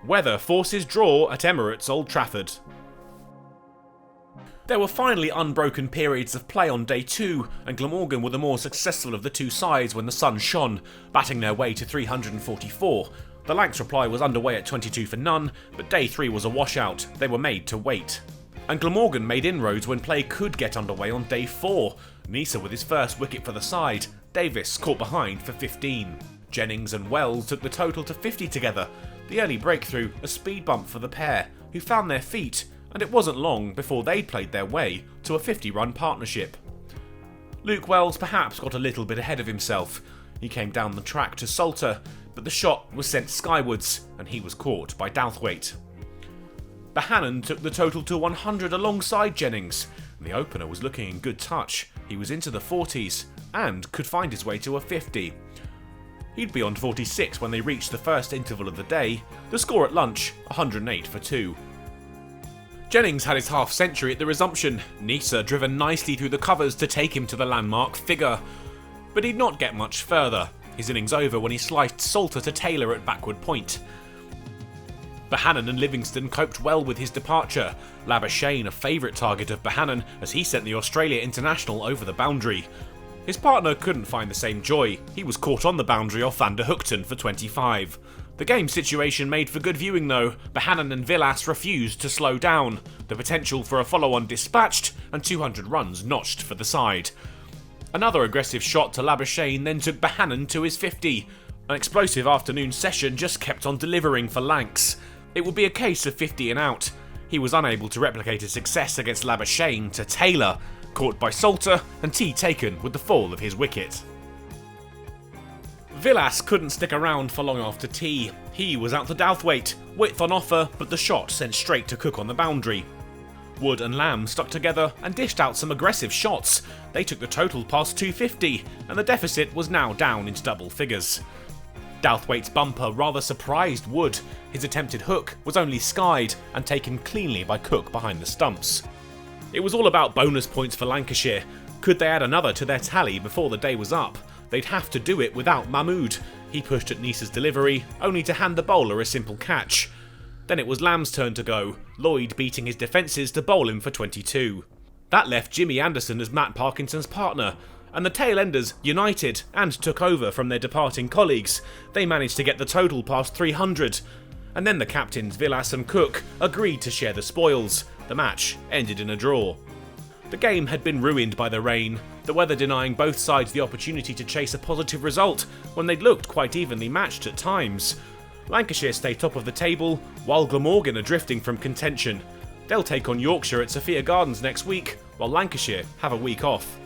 Weather forces draw at Emirates Old Trafford. There were finally unbroken periods of play on day 2, and Glamorgan were the more successful of the two sides when the sun shone, batting their way to 344. The Lancs reply was underway at 22 for none, but day 3 was a washout. They were made to wait. And Glamorgan made inroads when play could get underway on day 4. Nisa with his first wicket for the side, Davis caught behind for 15. Jennings and Wells took the total to 50 together. The early breakthrough, a speed bump for the pair, who found their feet, and it wasn't long before they'd played their way to a 50-run partnership. Luke Wells perhaps got a little bit ahead of himself. He came down the track to Salter, but the shot was sent skywards, and he was caught by Douthwaite. Bohannon took the total to 100 alongside Jennings, and the opener was looking in good touch. He was into the 40s, and could find his way to a 50. He'd be on 46 when they reached the first interval of the day, the score at lunch 108 for 2. Jennings had his half-century at the resumption, Nisa driven nicely through the covers to take him to the landmark figure. But he'd not get much further, his innings over when he sliced Salter to Taylor at backward point. Bohannon and Livingston coped well with his departure, Labuschagne a favourite target of Bohannon as he sent the Australia international over the boundary. His partner couldn't find the same joy, he was caught on the boundary off Van der Hoogten for 25. The game situation made for good viewing though. Bohannon and Villas refused to slow down, the potential for a follow-on dispatched and 200 runs notched for the side. Another aggressive shot to Labuschagne then took Bohannon to his 50. An explosive afternoon session just kept on delivering for Lancs. It would be a case of 50 and out. He was unable to replicate his success against Labuschagne to Taylor, caught by Salter and tea taken with the fall of his wicket. Villas couldn't stick around for long after tea. He was out to Douthwaite, width on offer, but the shot sent straight to Cook on the boundary. Wood and Lamb stuck together and dished out some aggressive shots. They took the total past 250, and the deficit was now down into double figures. Douthwaite's bumper rather surprised Wood. His attempted hook was only skied and taken cleanly by Cook behind the stumps. It was all about bonus points for Lancashire. Could they add another to their tally before the day was up? They'd have to do it without Mahmood. He pushed at Nisa's delivery, only to hand the bowler a simple catch. Then it was Lamb's turn to go, Lloyd beating his defences to bowl him for 22. That left Jimmy Anderson as Matt Parkinson's partner, and the tail-enders united and took over from their departing colleagues. They managed to get the total past 300, and then the captains Villas and Cook agreed to share the spoils. The match ended in a draw. The game had been ruined by the rain, the weather denying both sides the opportunity to chase a positive result when they'd looked quite evenly matched at times. Lancashire stay top of the table, while Glamorgan are drifting from contention. They'll take on Yorkshire at Sophia Gardens next week, while Lancashire have a week off.